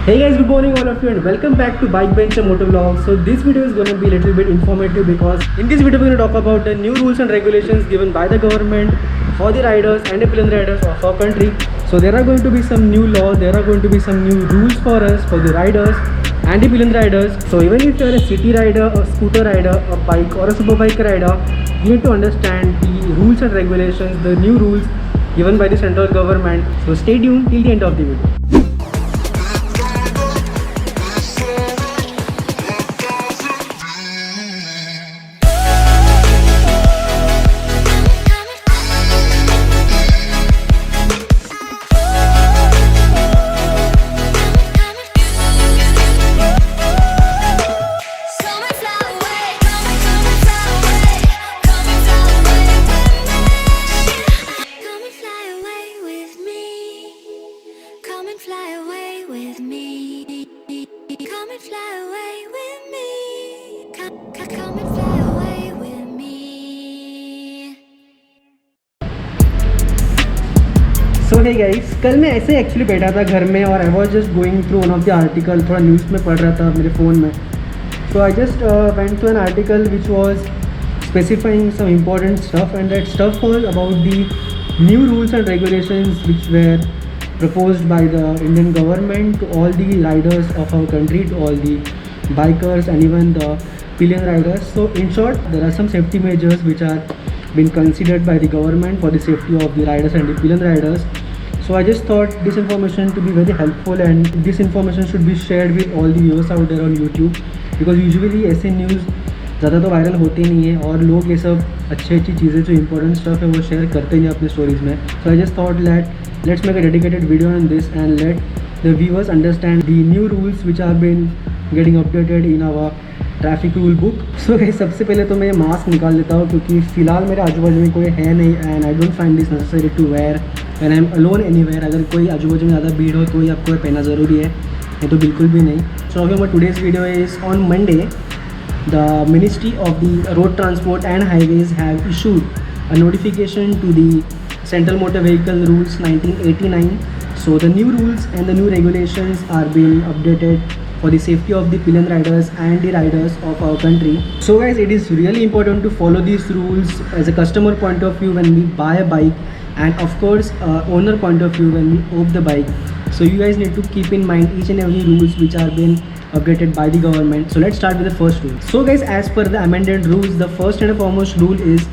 Hey guys, good morning all of you and welcome back to Bike Bench and Motovlogs. So this video is going to be a little bit informative because in this video we're going to talk about the new rules and regulations given by the government for the riders and the pillion riders of our country. So there are going to be some new laws, there are going to be some new rules for us, for the riders and the pillion riders. So even if you are a city rider, a scooter rider, a bike or a super bike rider, you need to understand the rules and regulations, the new rules given by the central government. So stay tuned till the end of the video. So hey guys, कल मैं ऐसे actually बैठा था घर में और I was just going through one of the article, थोड़ा news में पढ़ रहा था मेरे फ़ोन में. So I just went to an article which was specifying some important stuff and that stuff was about the new rules and regulations which were proposed by the Indian government to all the riders of our country, to all the bikers and even the pillion riders. So in short, there are some safety measures which are been considered by the government for the safety of the riders and the pillion riders. So I just thought this information to be very helpful and this information should be shared with all the viewers out there on YouTube, because usually ऐसे news ज़्यादा तो viral होते नहीं है और लोग ये सब अच्छी चीज़ें जो इंपॉर्टेंट स्टफ है वो शेयर करते नहीं अपने स्टोरीज़ में. So I just thought let's make a dedicated video on this and let the viewers understand the new rules which have been getting updated in our traffic rule book. So guys, सबसे पहले तो मैं ये mask निकाल लेता हूँ क्योंकि फ़िलहाल मेरे आजू बाजू में कोई है नहीं and I don't find this necessary to wear when I am alone anywhere. अगर कोई आजू बाजू में ज़्यादा भीड़ हो तो ही आपको पहनना ज़रूरी है, ये तो बिल्कुल भी नहीं. सो अगर today's video is on Monday. The Ministry of the Road Transport and Highways have issued a notification to the Central Motor Vehicle Rules 1989. So the new rules and the new regulations are being updated for the safety of the pillion riders and the riders of our country. So guys, it is really important to follow these rules as a customer point of view when we buy a bike, and of course owner point of view when we own the bike. So you guys need to keep in mind each and every rules which are being updated by the government. So let's start with the first rule. So guys, as per the amended rules, the first and foremost rule is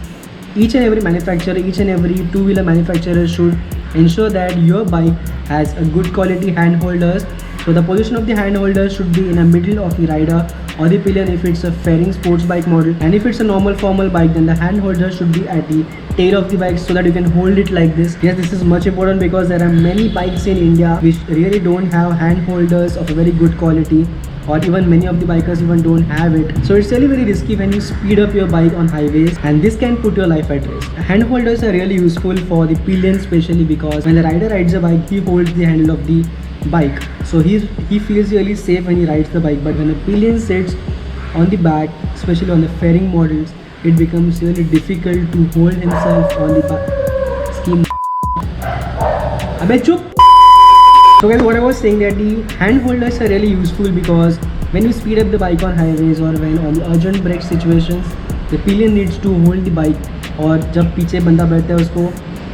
each and every manufacturer, each and every two-wheeler manufacturer should ensure that your bike has a good quality hand holders. So the position of the hand holders should be in the middle of the rider or the pillion if it's a fairing sports bike model, and if it's a normal formal bike then the hand holder should be at the tail of the bike so that you can hold it like this. Yes, this is much important because there are many bikes in India which really don't have hand holders of a very good quality, or even many of the bikers even don't have it. So it's really very risky when you speed up your bike on highways, and this can put your life at risk. Hand holders are really useful for the pillion especially because when the rider rides a bike, he holds the handle of the bike, so he feels really safe when he rides the bike. But when a pillion sits on the back, especially on the fairing models, it becomes really difficult to hold himself on the back. Scheme. Abey chup. So guys, what I was saying that the hand holders are really useful because when you speed up the bike on highways or when on the urgent brake situations, the pillion needs to hold the bike, और जब पीछे बंदा बैठता है उसको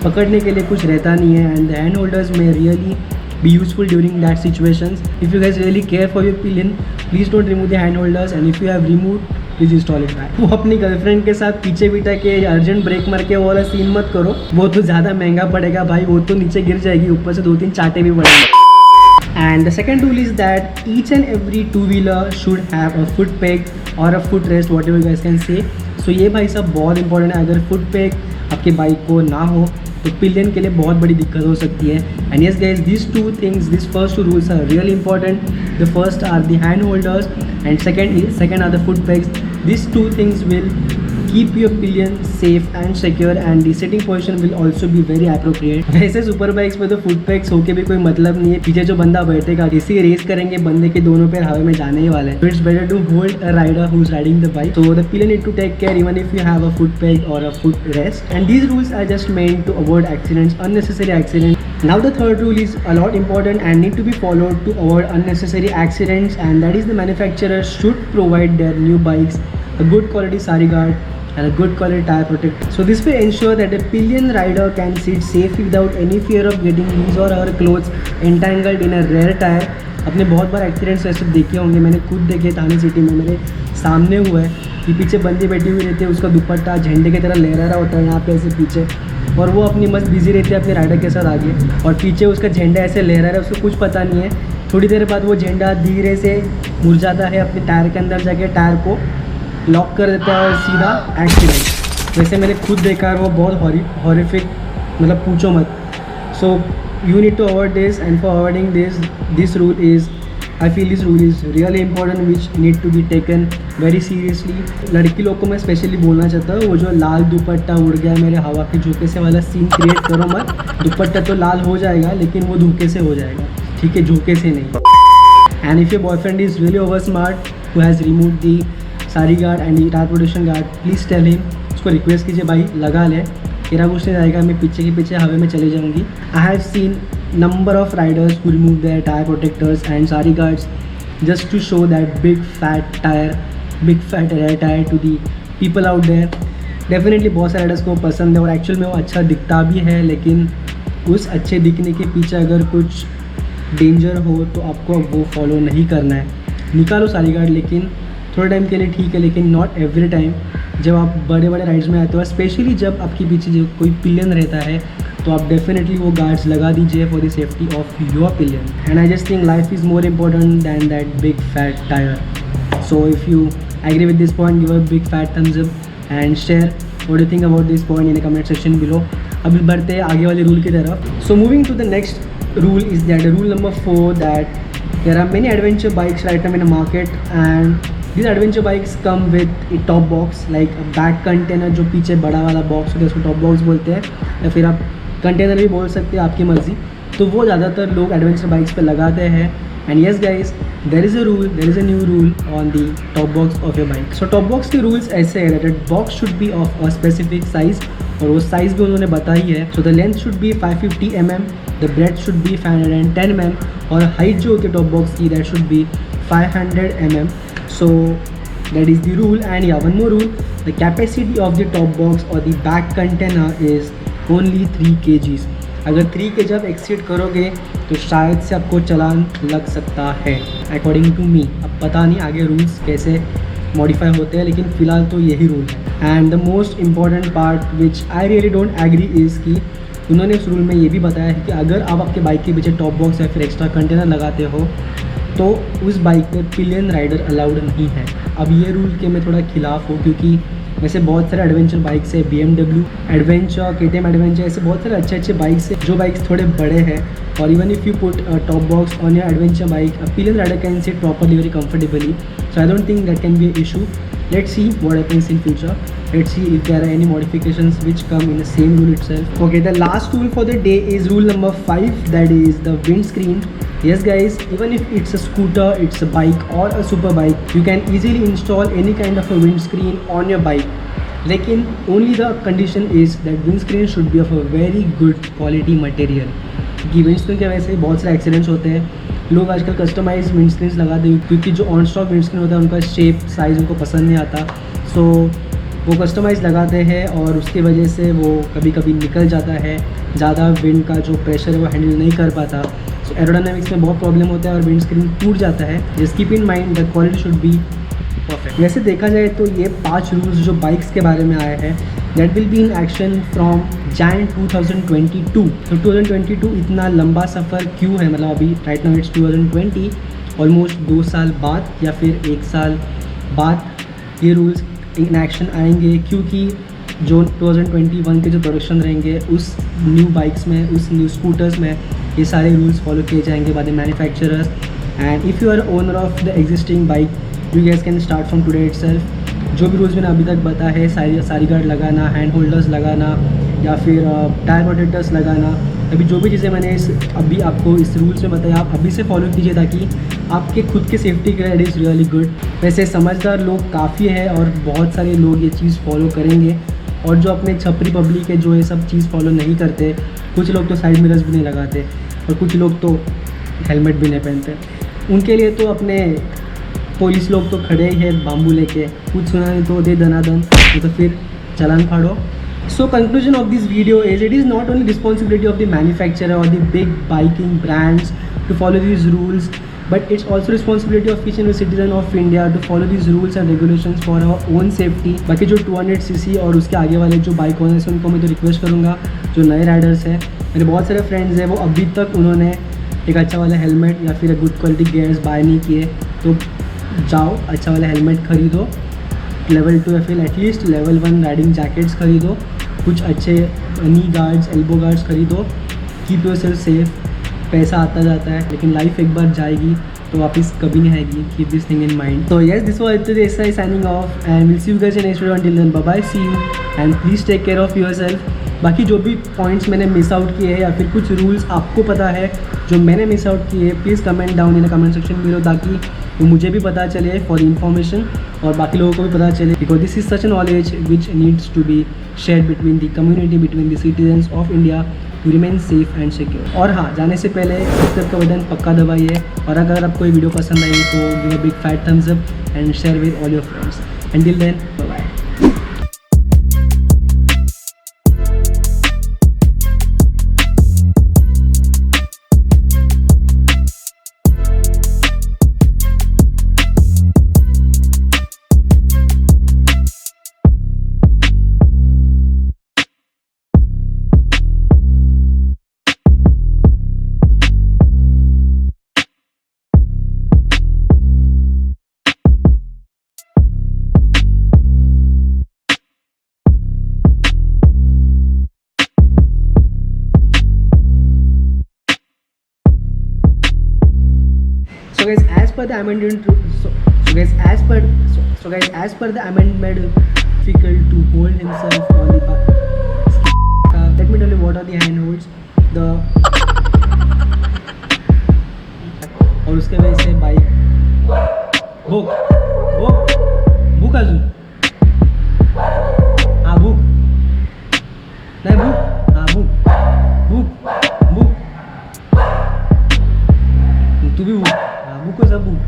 पकड़ने के लिए कुछ रहता नहीं है, and the hand holders may really be useful during that situations. If you guys really care for your pillion, please don't remove the hand holders, and if you have removed, please install it back. वो अपनी girlfriend के साथ पीछे बिठा के urgent break मार के वो वाला सीन मत करो, वो तो ज़्यादा महंगा पड़ेगा भाई, वो तो नीचे गिर जाएगी, ऊपर से 2-3 चाटे भी पड़ेंगे. And the second rule is that each and every two-wheeler should have a foot peg or a foot rest, whatever you guys can say. So ये भाई सब बहुत इंपॉर्टेंट है. अगर फुट पैग आपके बाइक को ना हो तो पिलियन के लिए बहुत बड़ी दिक्कत हो सकती है. And yes guys, these two things, these first two rules are really important. The first are the hand holders and second are the foot pegs. These two things will keep your pillion safe and secure, and the sitting position will also be very appropriate. वैसे super bikes पे तो foot PACS होके भी कोई मतलब नहीं है, पीछे जो बंदा बैठेगा किसी रेस करेंगे बंदे के दोनों पैर हवा में जाने ही वाले हैं. So it's better to hold a rider who's riding the bike. So the pillion need to take care even if you have a foot peg or a foot rest. And these rules are just meant to avoid accidents, unnecessary accidents. Now the third rule is a lot important and need to be followed to avoid unnecessary accidents, and that is the manufacturers should provide their new bikes a good quality sari guard and a good quality tire protector. So this will ensure that a pillion rider can sit safely without any fear of getting his or her clothes entangled in a rear tire. अपने बहुत बार accidents ऐसे देखे होंगे, मैंने खुद देखे थाने city में, मेरे सामने हुआ है कि पीछे बंदी बैठी हुई रहती है, उसका दुपट्टा झंडे की तरह लहरा रहा होता है यहाँ पे ऐसे पीछे, और वो अपनी मस्त बिजी रहती है अपने राइडर के साथ आगे, और पीछे उसका झंडा ऐसे लहरा रहा है, उसको कुछ पता नहीं है। थोड़ी देर बाद वो झंडा धीरे से मुरझाता है, अपने टायर के अंदर जाके टायर को लॉक कर देता है और सीधा एक्सीडेंट। वैसे मैंने खुद देखा है, वो बहुत हॉरिफिक, मतलब पूछो मत। सो you need to avoid this, and for avoiding this rule is, I feel this rule is really important which need to be taken very seriously. लड़की लोग को मैं स्पेशली बोलना चाहता हूँ, वो जो लाल दुपट्टा उड़ गया मेरे हवा के झोंके से वाला सीन क्रिएट करो मत। दुपट्टा तो लाल हो जाएगा लेकिन वो धोखे से हो जाएगा, ठीक है, झोंके से नहीं। And if your boyfriend is really over smart who has removed the sari guard and the tire protection guard, please tell him, उसको रिक्वेस्ट कीजिए भाई लगा ले, तेरा कुछ नहीं आएगा, मैं पीछे के पीछे हवा में चली जाऊंगी। I have seen number of Riders who remove their tire protectors and sari guards just to show that big fat rear tire to the people out there. Definitely बहुत सारे राइडर्स को पसंद है और एक्चुअल में वो अच्छा दिखता भी है, लेकिन उस अच्छे दिखने के पीछे अगर कुछ डेंजर हो तो आपको वो फॉलो नहीं करना है। निकालो सारी गार्ड, लेकिन थोड़े टाइम के लिए ठीक है, लेकिन नॉट एवरी टाइम। जब आप बड़े बड़े राइड्स में आते हो, स्पेशली जब आपके पीछे जो कोई पिलियन रहता है, तो आप डेफिनेटली वो गार्ड्स लगा दीजिए for the safety of your pillion. And I just think life is more important than that big fat tyre. So if you agree with this point, give a big fat thumbs up and share what you think about this point in the comment section below. अभी बढ़ते हैं आगे वाले rule की तरफ। So moving to the next rule is that rule number 4, that there are many adventure bikes right now in the market, and these adventure bikes come with a top box, like a back container, जो पीछे बड़ा वाला box होता है उसको top box बोलते हैं, या फिर आप कंटेनर भी बोल सकते हैं, आपकी मर्ज़ी। तो वो ज़्यादातर लोग एडवेंचर बाइक्स पे लगाते हैं। And yes guys, there is a new rule on the top box of your bike. So top box के रूल्स ऐसे है that box should be of a specific size, और वो साइज़ भी उन्होंने बताई है। So the length should be 550 mm, the breadth should be 510 mm, और हाइट जो होती है टॉप बॉक्स की, that should be 500 mm. So that is the rule. And yeah, one more rule, the capacity of the top box or the back container is only 3 kgs. अगर 3 kg आप exceed करोगे तो शायद से आपको चालान लग सकता है, अकॉर्डिंग टू मी। अब पता नहीं आगे रूल्स कैसे मॉडिफाई होते हैं, लेकिन फ़िलहाल तो यही रूल है। And the most important part which I really don't agree is कि उन्होंने इस रूल में ये भी बताया है कि अगर आप आपके बाइक के पीछे टॉप बॉक्स या फिर एक्स्ट्रा कंटेनर लगाते हो तो उस बाइक पे पिलियन राइडर अलाउड नहीं है। अब ये रूल के मैं थोड़ा खिलाफ हूँ, क्योंकि वैसे बहुत सारे एडवेंचर बाइक्स है, BMW एडवेंचर, KTM एडवेंचर, ऐसे बहुत सारे अच्छे बाइक्स है जो बाइक्स थोड़े बड़े हैं, और even if you put top box on your adventure bike, a pillion rider can sit properly very comfortably. So I don't think that can be an issue. Let's see what happens in future. Let's see if there are any modifications which come in the same rule itself. Okay, the last rule for the day is rule number 5, that is the windscreen. Yes guys, even if it's a scooter, it's a bike or a super bike, you can easily install any kind of a windscreen on your bike. लेकिन only the condition is that windscreen should be of a very good quality material. क्योंकि windscreen की वजह से बहुत सारे accidents होते हैं. लोग आजकल कस्टमाइज विंडस्क्रीन लगाते हैं, क्योंकि जो ऑन स्टॉक विंडस्क्रीन होता है उनका शेप साइज़ उनको पसंद नहीं आता, सो वो कस्टमाइज लगाते हैं और उसकी वजह से वो कभी कभी निकल जाता है, ज़्यादा विंड का जो प्रेशर है वो हैंडल नहीं कर पाता. सो एरोडायनामिक्स में बहुत प्रॉब्लम होता है और विंडस्क्रीन टूट जाता है. Just keep in mind the quality should be perfect. वैसे देखा जाए तो ये 5 रूल्स जो बाइक्स के बारे में आए हैं, that will be in action from Jan 2022. तो 2022 इतना लंबा सफ़र क्यों है, मतलब अभी राइट नाउ इट्स 2020, ऑलमोस्ट 2 साल बाद या फिर 1 साल बाद ये रूल्स इन एक्शन आएंगे, क्योंकि जो 2021 के जो प्रोडक्शन रहेंगे उस न्यू बाइक्स में, उस न्यू स्कूटर्स में ये सारे रूल्स फॉलो किए जाएंगे by the manufacturers. And if you are owner of the existing bike, you guys can start from today itself. जो भी रूल्स मैंने अभी तक बताया है, सारी गार्ड लगाना, हैंड होल्डर्स लगाना या फिर टायर प्रोटेक्टर्स लगाना, अभी जो भी चीज़ें मैंने अभी आपको इस रूल्स में बताया, आप अभी से फॉलो कीजिए ताकि आपके खुद के सेफ्टी के लिए इट इज़ रियली गुड. वैसे समझदार लोग काफ़ी है और बहुत सारे लोग ये चीज़ फॉलो करेंगे और जो अपने छपरी पब्लिक है जो ये सब चीज़ फॉलो नहीं करते, कुछ लोग तो साइड मिरर्स भी नहीं लगाते और कुछ लोग तो हेलमेट भी नहीं पहनते, उनके लिए तो अपने पुलिस लोग तो खड़े ही है बाम्बू लेके, कुछ सुना नहीं तो दे दनादन, तो फिर चलान फाड़ो. So conclusion of this video is it is not only responsibility of the manufacturer or the big biking brands to follow these rules, but it's also responsibility of each and every citizen of India to follow these rules and regulations for our own safety. बाकी जो 200cc और उसके आगे वाले जो bike owners हैं उनको मैं तो रिक्वेस्ट करूँगा, जो नए राइडर्स हैं, मेरे बहुत सारे फ्रेंड्स हैं वो अभी तक उन्होंने एक अच्छा वाला हेलमेट या फिर गुड क्वालिटी गेयर्स बाय नहीं किए, तो जाओ अच्छा वाला हेलमेट खरीदो, लेवल 2 या फिर एटलीस्ट लेवल 1 राइडिंग जैकेट्स खरीदो, कुछ अच्छे नी गार्ड्स एल्बो गार्ड्स खरीदो, कीप योर सेल्फ सेफ. पैसा आता जाता है लेकिन लाइफ एक बार जाएगी तो वापस कभी नहीं आएगी. Keep this thing in mind. तो yes, this was today signing off and will see you guys in next video. Until then bye bye, see you and please take care of yourself. बाकी जो भी points मैंने miss out किए हैं या फिर कुछ रूल्स आपको पता है जो मैंने मिस आउट किए, please comment down in the comment section below, ताकि तो मुझे भी पता चले फॉर इन्फॉर्मेशन और बाकी लोगों को भी पता चले, because this is such a knowledge which needs to be share between the community, between the citizens of India to remain safe and secure. और हाँ, जाने से पहले सब्सक्राइब का बटन पक्का दबाइए, और अगर आपको ये वीडियो पसंद आई तो give a big fat thumbs up and share with all your friends. Until then, bye bye. So guys, as per the amendment, as per the amendment, difficult to hold himself on the bike. Let me tell you what are the handholds. The और उसके वजह से bike book अजून हाँ book नहीं book हाँ book तू भी बुक हाँ बुक को सब बुक.